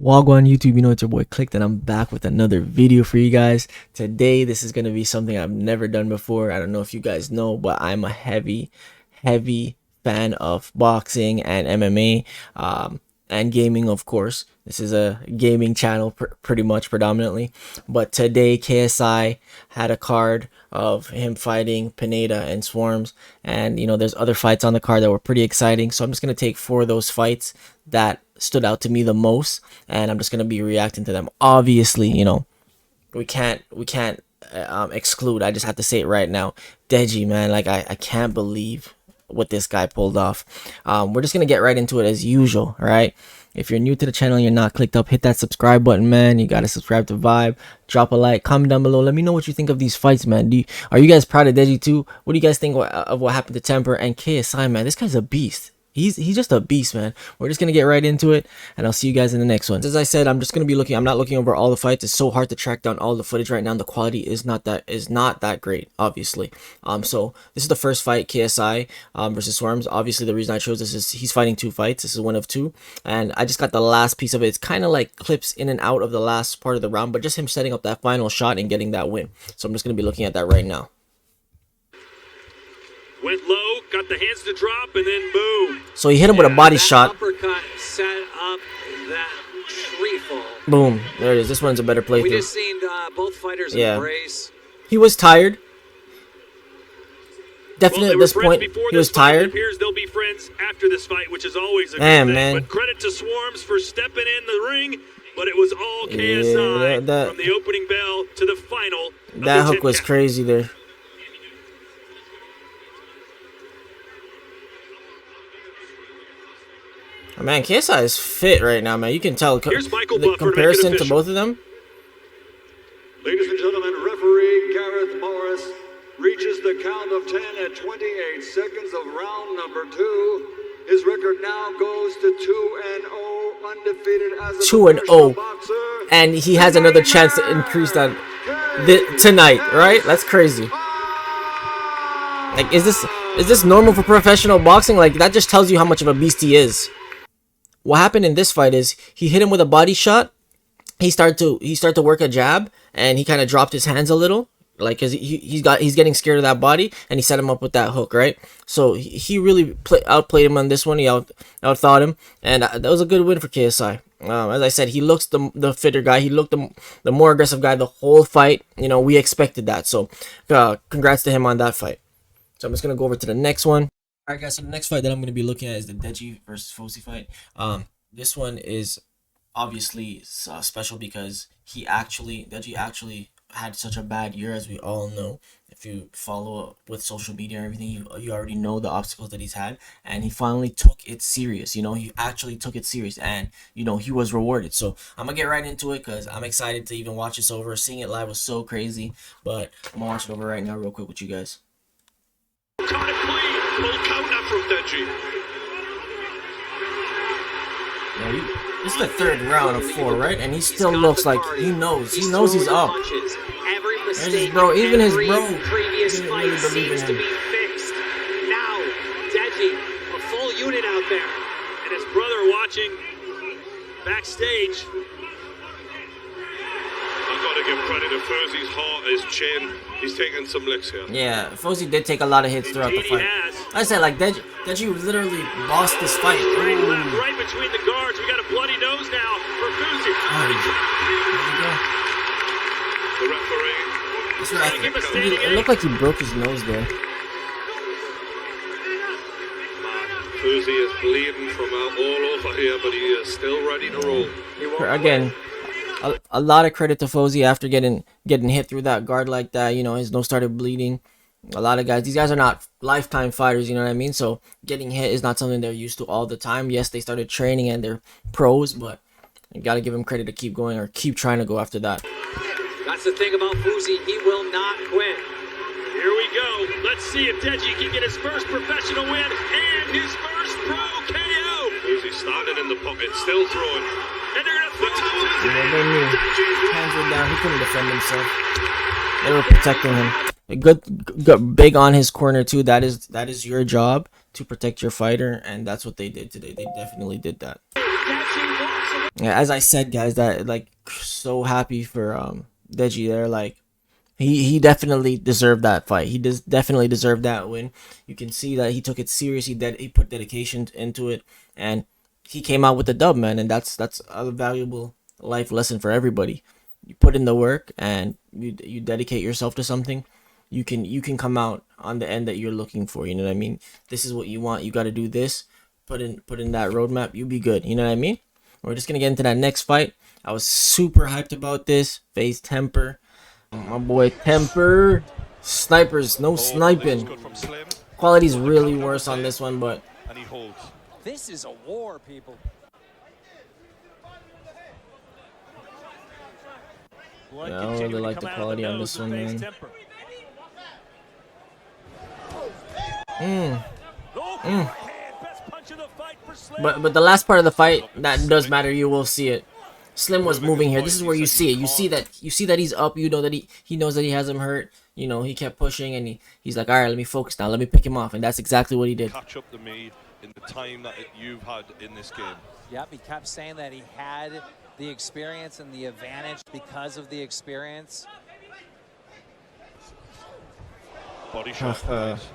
Wagwan YouTube, you know it's your boy Clicked, and I'm back with another video for you guys. Today, this is going to be something I've never done before. I don't know if you guys know, but I'm a heavy fan of boxing and MMA, and gaming, of course. This is a gaming channel pretty much predominantly. But today, KSI had a card of him fighting Pineda and Swarms. And, you know, there's other fights on the card that were pretty exciting. So I'm just going to take 4 of those fights that stood out to me the most, and I'm just gonna be reacting to them. Obviously, you know, we can't exclude. I just have to say it right now. Deji, man, like I can't believe what this guy pulled off. We're just gonna get right into it as usual. All right. If you're new to the channel and you're not clicked up, hit that subscribe button, man. You gotta subscribe to Vibe. Drop a like, comment down below. Let me know what you think of these fights, man. Are you guys proud of Deji too? What do you guys think of what happened to Temper and KSI, man? This guy's a beast. He's just a beast, man. We're just gonna get right into it, and I'll see you guys in the next one. As I said, I'm just gonna be looking. I'm not looking over all the fights. It's so hard to track down all the footage right now. The quality is not that great, obviously. So this is the first fight, KSI versus Swarms. Obviously, the reason I chose this is he's fighting 2 fights. This is one of 2, and I just got the last piece of it. It's kind of like clips in and out of the last part of the round, but just him setting up that final shot and getting that win. So I'm just gonna be looking at that right now. Went low, got the hands to drop, and then boom. So he hit him with a body shot. Uppercut set up that tree fall. Boom. There it is. This one's a better playthrough. We just seen both fighters embrace. He was tired. Definitely at this point, he was tired. It appears they'll be friends after this fight, which is always a good Damn, thing. man. But credit to Swarms for stepping in the ring, but it was all KSI from the opening bell to the final. That hook was crazy there. Man, KSI is fit right now, man. You can tell the comparison to both of them. Ladies and gentlemen, referee Gareth Morris reaches the count of 10 at 28 seconds of round number 2. His record now goes to 2-0, undefeated as a 2-0, and he has another chance to increase that tonight, right? That's crazy. Like, is this normal for professional boxing? Like, that just tells you how much of a beast he is. What happened in this fight is he hit him with a body shot. He started to work a jab, and he kind of dropped his hands a little, like, cause he's getting scared of that body, and he set him up with that hook, right? So he really outplayed him on this one. He outthought him, and that was a good win for KSI. As I said, he looks the fitter guy. He looked the more aggressive guy the whole fight. You know, we expected that. So congrats to him on that fight. So I'm just gonna go over to the next one. Alright guys, so the next fight that I'm going to be looking at is the Deji versus Fousey fight. This one is obviously special because Deji actually had such a bad year, as we all know. If you follow up with social media and everything, you already know the obstacles that he's had, and he finally took it serious. You know, he actually took it serious, and you know, he was rewarded. So I'm gonna get right into it because I'm excited to even watch this over. Seeing it live was so crazy, but I'm gonna watch it over right now real quick with you guys. Counter from Deji. This is the 3rd round of 4, right? And he still looks like he knows he's up. There's his bro, even his bro Previous didn't fight really believe in seems to him. be fixed. Now, Deji, a full unit out there. And his brother watching backstage. I've got to give credit to Fousey's heart, his chin. He's taking some licks here. Yeah, Fousey did take a lot of hits throughout the fight. I said, like, Deji literally lost this fight. Right between the guards. We got a bloody nose now for Fousey. The referee. It looked like he broke his nose there. Fousey is bleeding from all over here, but he is still ready to roll. Again, a lot of credit to Fousey after getting hit through that guard like that. You know, his nose started bleeding. A lot of guys, these guys are not lifetime fighters, you know what I mean? So getting hit is not something they're used to all the time. Yes, they started training and they're pros, but you got to give them credit to keep going or keep trying to go after that. That's the thing about Fousey. He will not quit. Here we go. Let's see if Deji can get his first professional win and his first pro KO. Fousey standing in the pocket, still throwing. And they're going to throw it. Yeah, they knew. Hands were down. He couldn't defend himself. They were protecting him. Good, big on his corner too. That is your job, to protect your fighter, and that's what they did today. They definitely did that. Yeah, as I said, guys, that like so happy for Deji there. Like he definitely deserved that fight. He does definitely deserved that win. You can see that he took it serious. He put dedication into it, and he came out with the dub, man. And that's a valuable life lesson for everybody. You put in the work and you dedicate yourself to something. You can come out on the end that you're looking for. You know what I mean? This is what you want. You got to do this. Put in that roadmap. You'll be good. You know what I mean? We're just gonna get into that next fight. I was super hyped about this. Phase Temper. My boy Temper. Snipers, no sniping. Quality's really worse on this one, but This is a war, people. yeah, I don't really like the quality on this one, man. But the last part of the fight, that does matter. You will see it. Slim was moving here. This is where you see it. You see that he's up. You know that he knows that he has him hurt. You know, he kept pushing and he's like, all right, let me focus now. Let me pick him off, and that's exactly what he did. Catch up to me in the time that you've had in this game. Yep, he kept saying that he had the experience and the advantage because of the experience. Body shot. Nice.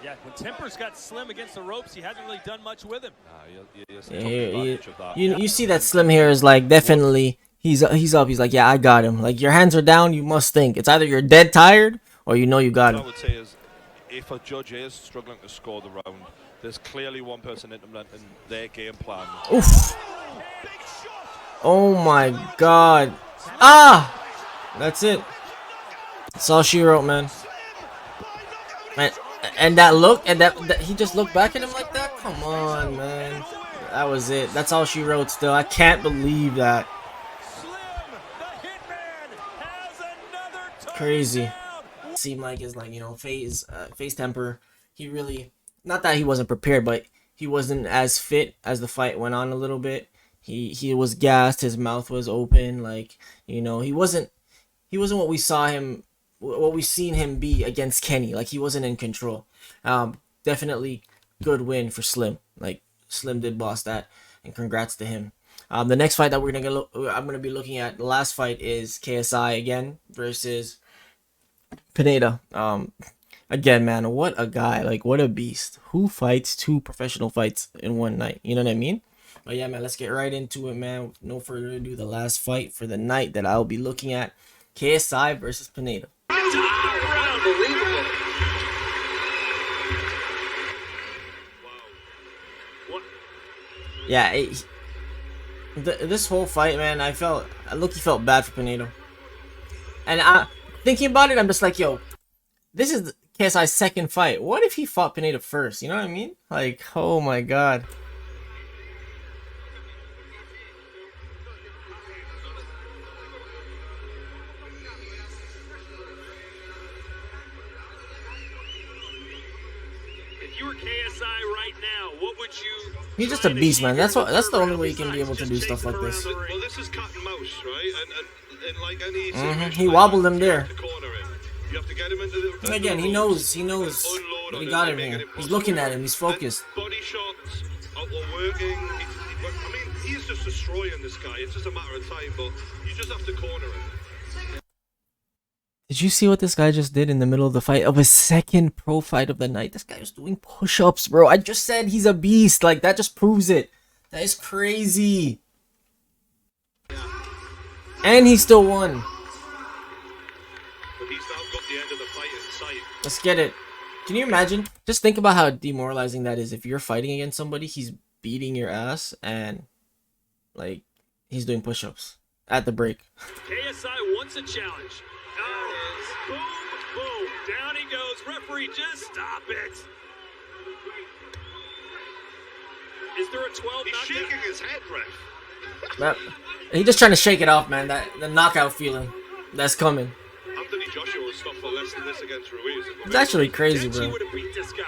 Yeah, when Temper's got Slim against the ropes, he hasn't really done much with him. You see that Slim here is like definitely he's up. He's like, yeah, I got him. Like, your hands are down. You must think it's either you're dead tired or you know you got him. What I would say is, if a judge is struggling to score the round, there's clearly one person implementing their game plan. Oof. Oh my God. Ah, that's it. That's all she wrote, man. And that look, and that he just looked back at him like that. Come on, man. That was it. That's all she wrote. Still, I can't believe that. Crazy. See, Mike is like, you know, phase Temper. He really, not that he wasn't prepared, but he wasn't as fit as the fight went on a little bit. He was gassed. His mouth was open. Like, you know, he wasn't what we saw him. What we've seen him be against Kenny. Like, he wasn't in control. Definitely good win for Slim. Like, Slim did boss that, and congrats to him. The next fight that I'm gonna be looking at, the last fight, is KSI again versus Pineda. Again, man, what a guy. Like, what a beast. Who fights 2 professional fights in one night? You know what I mean? But yeah, man, let's get right into it, man. No further ado, the last fight for the night that I'll be looking at, KSI versus Pineda. Unbelievable. Yeah, this whole fight, man, I felt bad for Pineda. And thinking about it, I'm just like, yo, this is KSI's second fight. What if he fought Pineda first? You know what I mean? Like, oh my God. If you were KSI right now, what would you? He's just a beast, man. That's the only way you can be able to do stuff like this. Well, this is cat and mouse, right? And like any situation, He wobbled him there. You have to get him into the. Again, he knows that he got him here. He's looking at him. He's focused. Body shots are working. I mean, he's just destroying this guy. It's just a matter of time, but you just have to corner him. Did you see what this guy just did in the middle of the fight of his second pro fight of the night? This guy was doing push-ups, bro. I just said he's a beast. Like, that just proves it. That is crazy. And he still won. But he's now got the end of the fight in sight. Let's get it. Can you imagine? Just think about how demoralizing that is. If you're fighting against somebody, he's beating your ass, and like, he's doing push-ups at the break. KSI wants a challenge. Boom, boom. Down he goes. Referee, just stop it. Is there a 12 He's knockout? shaking his head, ref. He's just trying to shake it off, man. The knockout feeling that's coming. Anthony Joshua was stopped for less than this against Ruiz. It's actually crazy, Deji bro. would have beat this guy.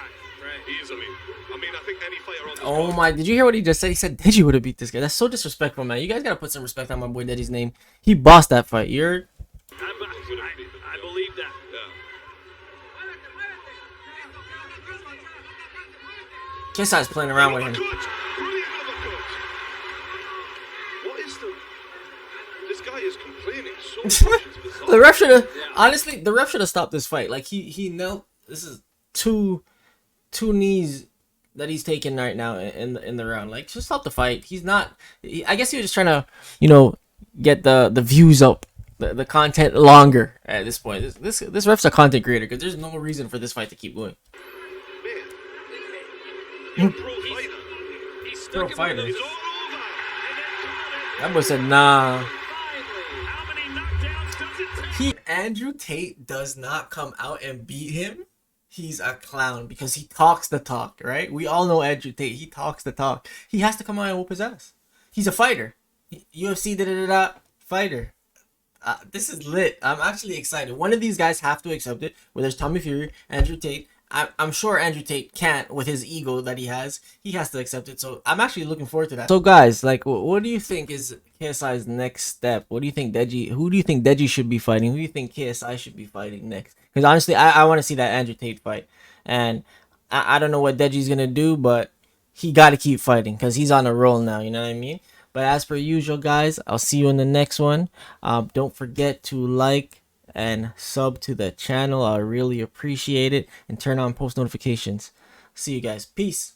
Right. Easily. I mean, I think any fighter on this Oh card- my, did you hear what he just said? He said Deji would have beat this guy. That's so disrespectful, man. You guys gotta put some respect on my boy Deji's name. He bossed that fight. You're... I believe that. Yeah. KSI's playing around with him. Uppercut! Brilliant uppercut! What is guy is complaining so much. It's bizarre. The ref should have, honestly, the ref should have stopped this fight. Like he knelt. This is two knees that he's taking right now in the round. Like, just stop the fight. He's not. I guess he was just trying to, get the views up, the content longer at this point. This ref's a content creator because there's no reason for this fight to keep going. You're pro fighter. He's stuck Pro in fighter. one of It's those- all over. That boy said nah. Finally, how many knockdowns does it take? Andrew Tate does not come out and beat him. He's a clown because he talks the talk, right? We all know Andrew Tate. He talks the talk. He has to come out and whoop his ass. He's a fighter. UFC fighter. This is lit. I'm actually excited. One of these guys have to accept it. Whether it's Tommy Fury, Andrew Tate. I'm sure Andrew Tate can't with his ego that he has. He has to accept it. So I'm actually looking forward to that. So guys, like, what do you think is KSI's next step? What do you think Deji? Who do you think Deji should be fighting? Who do you think KSI should be fighting next? Because honestly, I want to see that Andrew Tate fight, and I don't know what Deji's gonna do, but he got to keep fighting because he's on a roll now. You know what I mean? But as per usual, guys, I'll see you in the next one. Don't forget to like and sub to the channel. I really appreciate it, and turn on post notifications. See you guys. Peace.